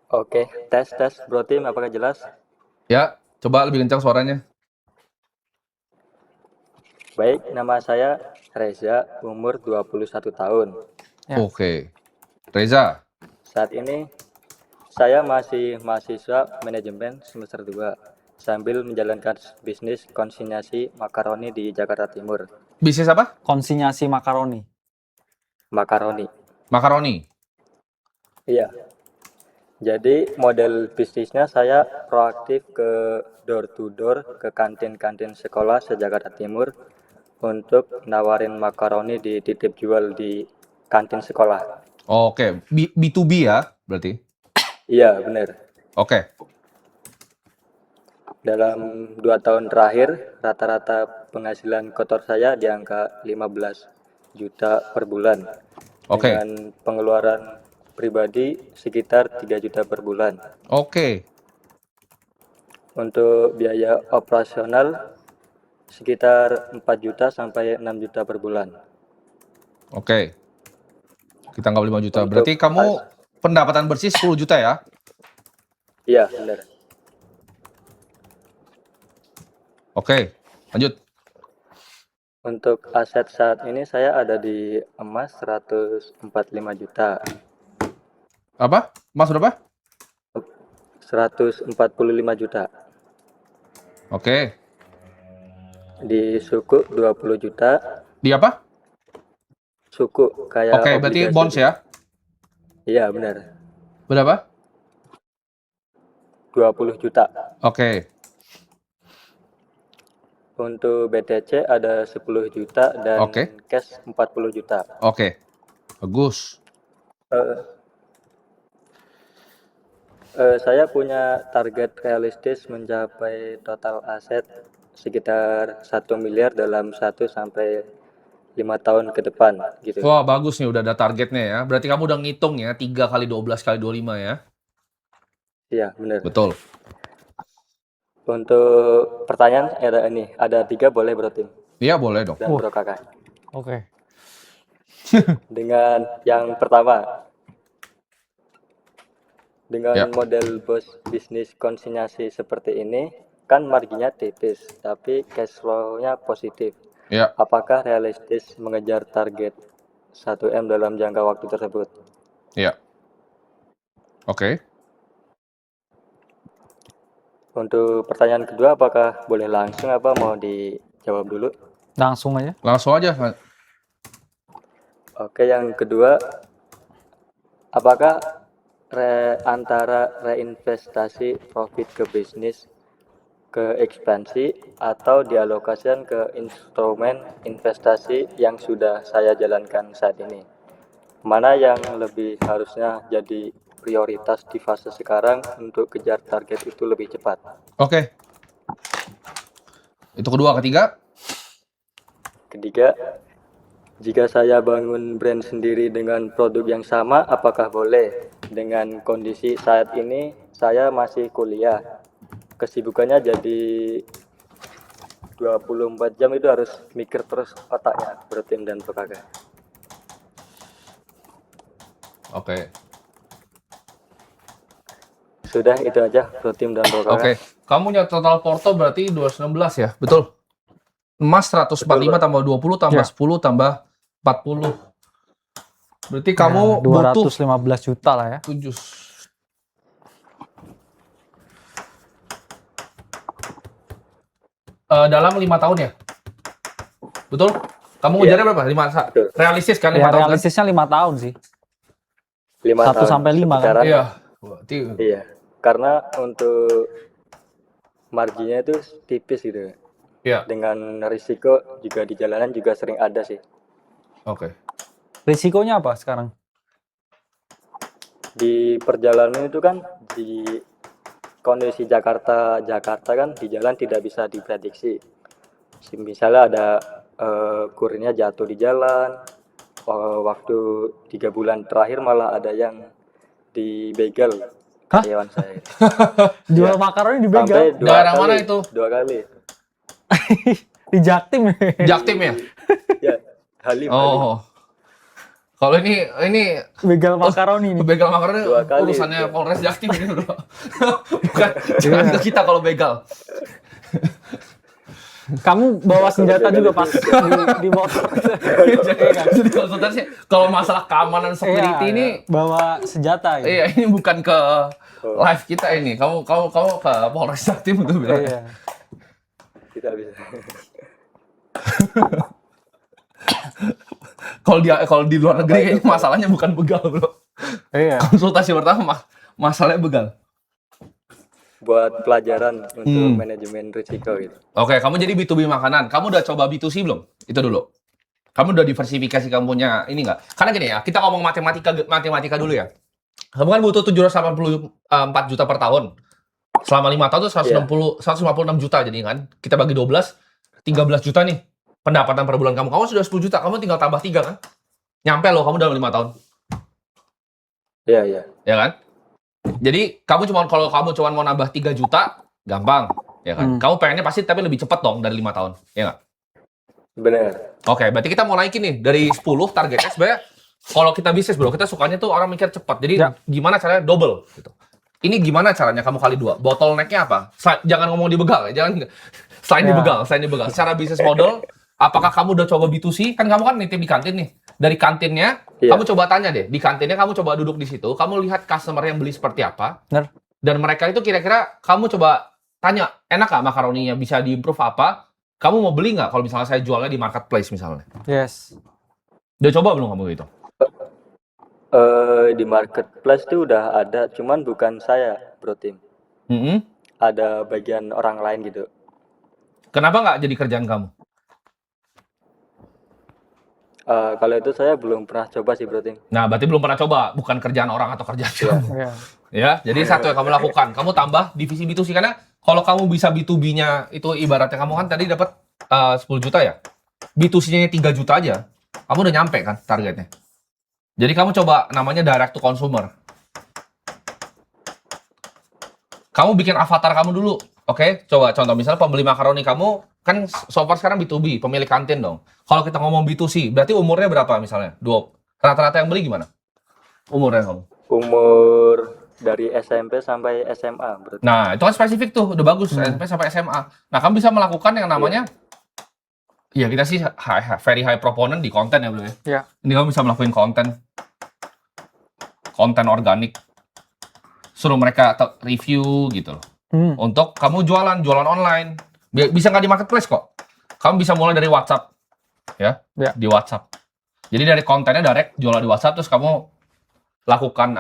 Oke, tes tes Bro Tim, apakah jelas? Ya, coba lebih kencang suaranya. Baik, nama saya Reza, umur 21 tahun. Ya. Oke. Reza, Saat ini saya masih mahasiswa manajemen semester 2 sambil menjalankan bisnis konsinyasi makaroni di Jakarta Timur. bisnis apa? Konsinyasi makaroni. Makaroni. Makaroni. Iya. Jadi model bisnisnya saya proaktif ke door to door ke kantin-kantin sekolah se-Jakarta Timur untuk nawarin makaroni di titip jual di kantin sekolah. Oke, B2B ya berarti. Iya, benar. Oke. Dalam 2 tahun terakhir, rata-rata penghasilan kotor saya di angka 15 juta per bulan. Oke. Dengan pengeluaran pribadi sekitar 3 juta per bulan. Oke. Untuk biaya operasional sekitar 4 juta sampai 6 juta per bulan. Oke. Kita anggap 5 juta. Untuk Berarti kamu pendapatan bersih 10 juta ya? Iya, benar. Oke, lanjut. Untuk aset saat ini saya ada di emas 145 juta. Apa? Mas berapa? 145 juta. Oke. Di suku 20 juta. Di apa? Suku kayak Oke, berarti obligasi bonds ya? Iya, benar. Berapa? 20 juta. Oke. Untuk BTC ada 10 juta dan Oke. cash 40 juta. Oke. Bagus. Saya punya target realistis mencapai total aset sekitar 1 miliar dalam 1 sampai 5 tahun ke depan gitu. Wah, bagus nih udah ada targetnya ya. Berarti kamu udah ngitung ya 3 kali 12 kali 25 ya? Iya, benar. Betul. Untuk pertanyaan ada 3 boleh Bro Tim Iya, boleh dong. dan Bro Kakak. Oke. Dengan yang pertama, dengan Ya. model bisnis konsinyasi seperti ini, kan marginnya tipis, tapi cash flow-nya positif. Ya. Apakah realistis mengejar target 1M dalam jangka waktu tersebut? Ya. Oke. Untuk pertanyaan kedua, apakah boleh langsung apa mau dijawab dulu? Langsung aja. Langsung aja. Oke, yang kedua, apakah antara reinvestasi profit ke bisnis ke ekspansi atau dialokasikan ke instrumen investasi yang sudah saya jalankan saat ini? Mana yang lebih harusnya jadi prioritas di fase sekarang untuk kejar target itu lebih cepat? Oke. Itu kedua, ketiga? Ketiga, jika saya bangun brand sendiri dengan produk yang sama, apakah boleh? Dengan kondisi saat ini, saya masih kuliah. Kesibukannya jadi 24 jam itu harus mikir terus otaknya, Bro Tim dan Bro Kakak. Oke. Sudah, itu aja Bro Tim dan Bro Kakak. Oke. Kamu punya total porto berarti 216 ya? Betul? Emas 145 tambah 20 tambah Ya. 10 tambah 40. Berarti kamu butuh 215 juta lah ya. 7. Dalam 5 tahun ya? Betul? Kamu ngejarnya berapa? 5 Betul. realistis kan 5 Ya, tahun kan? realistisnya 5 tahun sih. 5 1 tahun. sampai 5 kan? Sekarang, Iya. Berarti iya. Karena untuk marginnya itu tipis gitu. iya. Dengan risiko juga di jalanan juga sering ada sih. Oke. Risikonya apa sekarang? Di perjalanan itu kan di kondisi Jakarta kan di jalan tidak bisa diprediksi. Misalnya ada kurirnya jatuh di jalan, waktu 3 bulan terakhir malah ada yang dibegal Hah? karyawan saya. Jual makaroni di Sampai begal? 2 Daerah kali. mana itu? 2 kali. Di Jaktim. Jaktim ya? Ya, Halim. Oh. Kalau ini Begal makaroni nih. begal makaroni 2 kali. urusannya Polres Jaktim ini bro. Bukan, jangan ke kita kalau begal. Kamu bawa senjata juga pas di motor. Jadi konsultasi kalau masalah keamanan security Iya, ini, bawa senjata gitu. iya ini bukan ke live kita ini. Kamu ke Polres Jaktim untuk bilang. Iya. Tidak bisa. Kalau di luar negeri ini masalahnya bukan begal bro. Iya. Konsultasi pertama masalahnya begal. Buat pelajaran untuk manajemen risiko gitu. Oke, kamu jadi B2B makanan. Kamu udah coba B2C belum? Itu dulu. Kamu udah diversifikasi kamu punya ini nggak? Karena gini ya, kita ngomong matematika dulu ya. Kamu kan butuh 784 juta per tahun. Selama 5 tahun itu 156 juta jadi kan. Kita bagi 12, 13 juta nih pendapatan per bulan kamu. Kamu sudah 10 juta, kamu tinggal tambah 3 kan? Nyampe loh kamu dalam 5 tahun. Iya, iya. Ya kan? Jadi kalau kamu cuma mau nambah 3 juta, gampang, ya kan? Kamu pengennya pasti tapi lebih cepat dong dari 5 tahun, ya nggak? Benar. Oke, berarti kita mau naikin nih dari 10 targetnya sebenarnya kalau kita bisnis bro, kita sukanya tuh orang mikir cepat. Jadi gimana caranya double gitu. Ini gimana caranya kamu kali 2? Bottleneck-nya apa? Jangan ngomong di begal ya, jangan selain di begal. Secara bisnis model, apakah kamu udah coba B2C? Kan kamu kan nitip di kantin nih. Dari kantinnya, kamu coba tanya deh. Di kantinnya kamu coba duduk di situ, kamu lihat customer yang beli seperti apa. Benar. Dan mereka itu kira-kira kamu coba tanya, enak nggak makaroninya? Bisa diimprove apa? Kamu mau beli nggak kalau misalnya saya jualnya di marketplace misalnya? Yes. Udah coba belum kamu gitu? Di marketplace itu udah ada, cuman bukan saya, Bro Tim. Ada bagian orang lain gitu. Kenapa nggak jadi kerjaan kamu? Kalau itu saya belum pernah coba sih, Bro Tim. Nah, berarti belum pernah coba. Bukan kerjaan orang atau kerjaan kamu. Iya. Ya, jadi satu yang kamu lakukan, kamu tambah divisi B2C karena kalau kamu bisa B2B-nya itu ibaratnya kamu kan tadi dapat 10 juta ya. B2C-nya 3 juta aja. Kamu udah nyampe kan targetnya. Jadi kamu coba namanya direct to consumer. Kamu bikin avatar kamu dulu. Oke, coba contoh misalnya pembeli makaroni kamu kan so far sekarang B2B, pemilik kantin dong. Kalau kita ngomong B2C, berarti umurnya berapa misalnya? Rata-rata yang beli gimana? Umurnya kamu? Umur dari SMP sampai SMA, Bro. Nah, itu kan spesifik tuh, udah bagus SMP sampai SMA. Nah, kamu bisa melakukan yang namanya ya kita sih very high proponent di konten ya, Bro ya. Iya. Ini kamu bisa melakukan konten organik. Suruh mereka review gitu loh. Untuk kamu jualan online. Bisa nggak di marketplace kok. Kamu bisa mulai dari WhatsApp. Ya. Di WhatsApp. Jadi dari kontennya direct jualan di WhatsApp terus kamu lakukan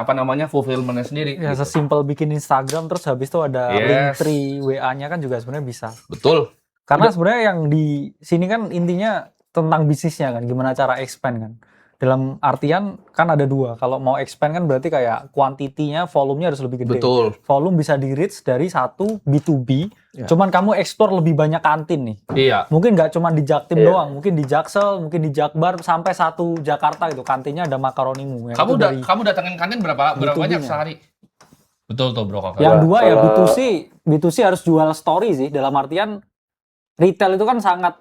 fulfillment-nya sendiri. Ya, gitu. sesimpel bikin Instagram terus habis itu ada link tree WA-nya kan juga sebenarnya bisa. Betul. Karena sebenarnya yang di sini kan intinya tentang bisnisnya kan, gimana cara expand kan. Dalam artian kan ada 2. Kalau mau expand kan berarti kayak kuantitinya, volumenya harus lebih gede. Betul. Volume bisa di-reach dari satu B2B, cuman kamu explore lebih banyak kantin nih. Iya. Mungkin nggak cuma di Jaktim doang, mungkin di Jaksel, mungkin di Jakbar, sampai satu Jakarta gitu, kantinnya ada makaronimu. Kamu datangin kantin berapa banyak sehari? Betul tuh bro. Kakak. Yang 2 ya B2C harus jual story sih, dalam artian retail itu kan sangat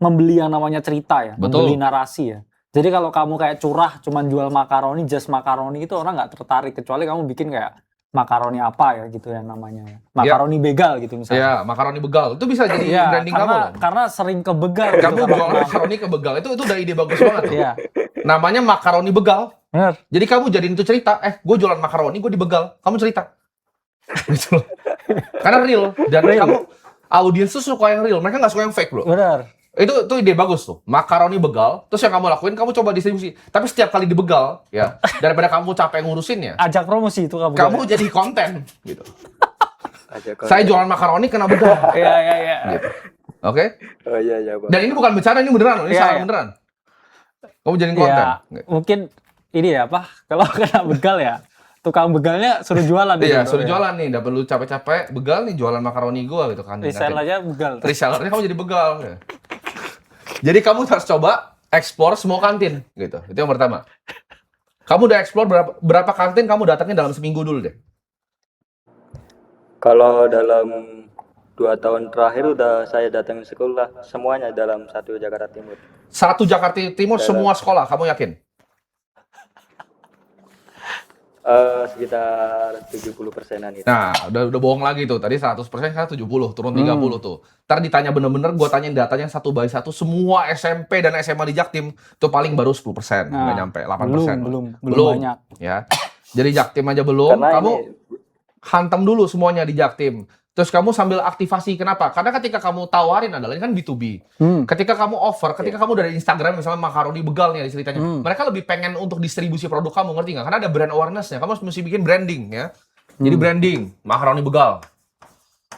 membeli yang namanya cerita ya, membeli narasi ya. Jadi kalau kamu kayak curah cuman jual makaroni, just makaroni itu orang nggak tertarik, kecuali kamu bikin kayak makaroni apa ya gitu ya namanya. Makaroni begal gitu misalnya. Iya, makaroni begal. Itu bisa jadi branding kamu loh. Karena sering ke begal. Kamu jual makaroni ke begal, itu udah ide bagus banget. Iya. Namanya makaroni begal. Bener. Jadi kamu jadiin itu cerita, gue jualan makaroni, gue di begal. Kamu cerita. Gitu. Karena real. Dan kamu, audiens tuh suka yang real. Mereka nggak suka yang fake bro. Benar. Itu ide bagus tuh. Makaroni begal, terus yang kamu lakuin, kamu coba distribusi. Tapi setiap kali dibegal, ya, daripada kamu capek ngurusinnya, ajak promosi itu kamu jadi konten, gitu. Saya jualan makaroni kena begal. Iya. Gitu. Oke? Oh iya, Bang. Dan ini bukan bercanda, ini beneran loh. Ini salah beneran. Kamu jadiin konten. Ya, mungkin ini ya, kalau kena begal ya, tukang begalnya suruh jualan. Iya, suruh jualan nih. Dapat lu capek-capek begal nih, jualan makaroni gua gitu kan. Resell aja begal. Resellernya kamu jadi begal. Ya. Jadi kamu harus coba explore semua kantin gitu. Itu yang pertama. Kamu udah explore berapa kantin kamu datangin dalam seminggu dulu deh. Kalau dalam 2 tahun terakhir udah saya datangin sekolah semuanya dalam satu Jakarta Timur. Satu Jakarta Timur semua sekolah, kamu yakin? Sekitar 70%-an itu. Nah, udah bohong lagi tuh. Tadi 100%, sekarang 70, turun 30 tuh. Ntar ditanya bener-bener, gue tanyain datanya satu by satu, semua SMP dan SMA di Jaktim, itu paling baru 10%, nggak nyampe, 8%. Belum banyak. Ya. Jadi Jaktim aja belum, Karena kamu ini hantam dulu semuanya di Jaktim. Terus kamu sambil aktivasi, kenapa? Karena ketika kamu tawarin adalah, ini kan B2B. Ketika kamu offer, ketika kamu dari Instagram, misalnya makaroni begal nih ceritanya, mereka lebih pengen untuk distribusi produk kamu, ngerti nggak? Karena ada brand awareness-nya, kamu mesti bikin branding ya. Jadi branding, makaroni begal.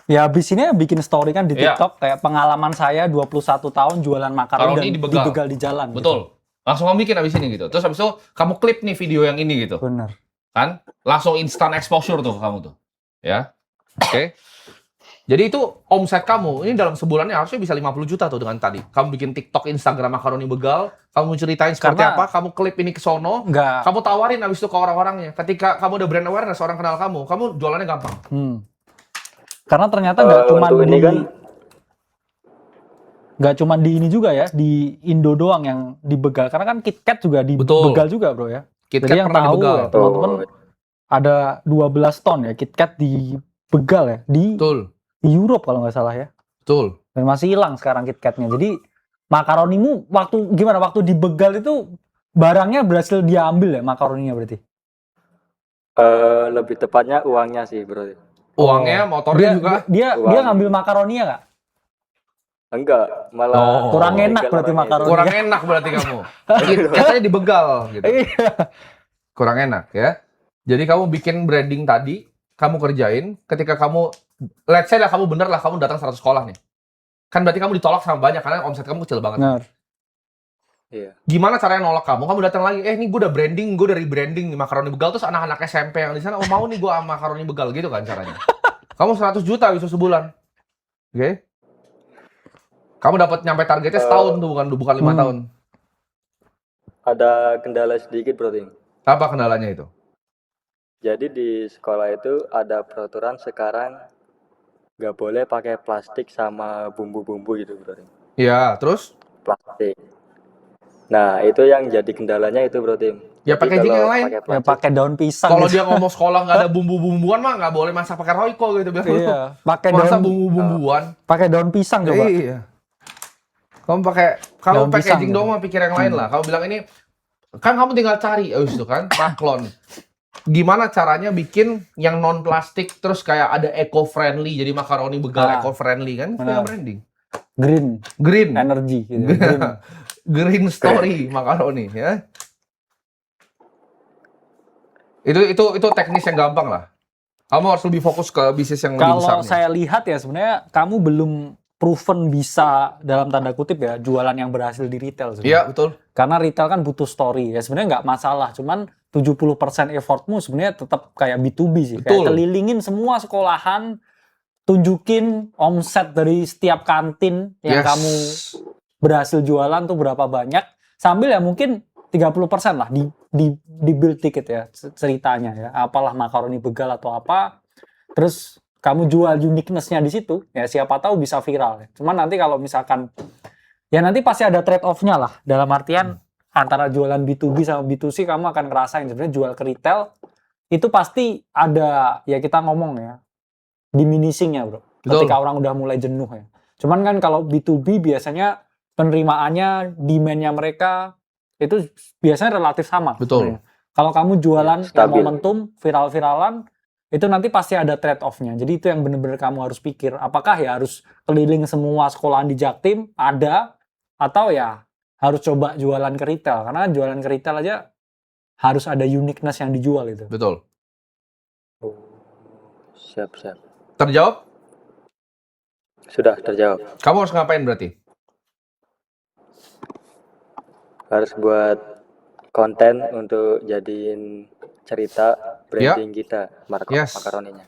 Ya habis ini bikin story kan di TikTok, kayak pengalaman saya 21 tahun jualan makaroni dan dibegal di jalan. Betul. Gitu. Langsung kamu bikin habis ini gitu. Terus habis itu kamu klip nih video yang ini gitu. Bener. Kan? Langsung instant exposure tuh kamu tuh. Ya. Oke. Jadi itu omset kamu, ini dalam sebulannya harusnya bisa 50 juta tuh dengan tadi. Kamu bikin TikTok, Instagram makaroni begal, kamu ceritain seperti apa, kamu klip ini ke sono, kamu tawarin habis itu ke orang-orangnya. Ketika kamu udah brand awareness, orang kenal kamu jualannya gampang. Karena ternyata nggak cuma di ini juga ya, di Indo doang yang dibegal. Karena kan KitKat juga dibegal juga bro ya. KitKat jadi yang pernah tahu dibegal. Ya, teman-teman ada 12 ton ya KitKat dibegal ya di Europe kalau nggak salah ya. Betul. Dan masih hilang sekarang KitKatnya. Jadi makaronimu waktu dibegal itu barangnya berhasil diambil ya makaroninya berarti? Lebih tepatnya uangnya sih bro. Uangnya, motornya juga. Dia ngambil makaroninya nggak? Enggak, malah kurang enak berarti makaroni. Kurang enak berarti kamu. KitKatnya dibegal gitu. Kurang enak ya. Jadi kamu bikin branding tadi, kamu kerjain, ketika kamu let's say lah kamu bener lah kamu datang 100 sekolah nih. Kan berarti kamu ditolak sama banyak karena omset kamu kecil banget. Benar. Iya. Gimana caranya nolak kamu? Kamu datang lagi, ini gue udah branding, gue dari branding makaroni begal, terus anak-anak SMP yang di sana, mau nih gue sama makaroni begal gitu kan caranya. Kamu 100 juta bisa sebulan. Oke. Kamu dapat nyampe targetnya setahun tuh, bukan 5 tahun. Ada kendala sedikit bro. Apa kendalanya itu? Jadi di sekolah itu ada peraturan sekarang nggak boleh pakai plastik sama bumbu-bumbu gitu bro. Iya, terus? Plastik. Nah itu yang jadi kendalanya itu bro Tim. Ya packaging yang lain. Ya pakai daun pisang. Kalau dia ngomong sekolah nggak ada bumbu-bumbuan mah nggak boleh masak pakai Royco gitu bilang. Iya. Pakai daun bumbu-bumbuan. Pakai daun pisang coba. Iya. Kamu packaging doang mah pikir yang lain lah. Kamu bilang ini kan kamu tinggal cari itu kan paklon. Gimana caranya bikin yang non plastik terus kayak ada eco friendly jadi makaroni begal eco friendly kan kayak branding green energy gitu. green story makaroni ya itu teknis yang gampang lah. Kamu harus lebih fokus ke bisnis yang lebih besar. Kalau saya lihat ya sebenarnya kamu belum proven bisa dalam tanda kutip ya jualan yang berhasil di retail sebenarnya. Iya betul. Karena retail kan butuh story ya sebenarnya nggak masalah, cuman 70% effortmu sebenarnya tetap kayak B2B sih. Betul. Kayak kelilingin semua sekolahan, tunjukin omset dari setiap kantin yang kamu berhasil jualan tuh berapa banyak, sambil ya mungkin 30% lah di build ticket ya ceritanya ya. Apalah makaroni begal atau apa. Terus kamu jual uniqueness-nya di situ, ya siapa tahu bisa viral ya. Cuman nanti kalau misalkan ya nanti pasti ada trade off-nya lah. Dalam artian antara jualan B2B sama B2C kamu akan ngerasain sebenarnya jual ke retail itu pasti ada ya kita ngomong ya diminishing-nya bro. Betul. Ketika orang udah mulai jenuh ya. Cuman kan kalau B2B biasanya penerimaannya, demand-nya mereka itu biasanya relatif sama. Betul. Sebenarnya. Kalau kamu jualan yang momentum, viral-viralan, itu nanti pasti ada trade off-nya. Jadi itu yang benar-benar kamu harus pikir. Apakah ya harus keliling semua sekolahan di Jaktim, ada, atau ya harus coba jualan ke retail. Karena jualan ke retail aja harus ada uniqueness yang dijual itu. Betul. Siap. Terjawab? Sudah terjawab. Kamu harus ngapain berarti? Harus buat konten untuk jadiin cerita branding kita makaroninya.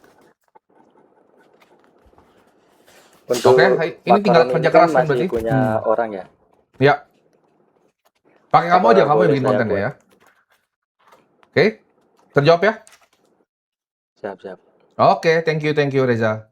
Untuk ini tinggal kerja keras kan berarti? Punya orang ya? Ya. Pakai kamu aja, kamu yang bikin kontennya ya. Oke, terjawab ya? Siap. Oke, thank you Reza.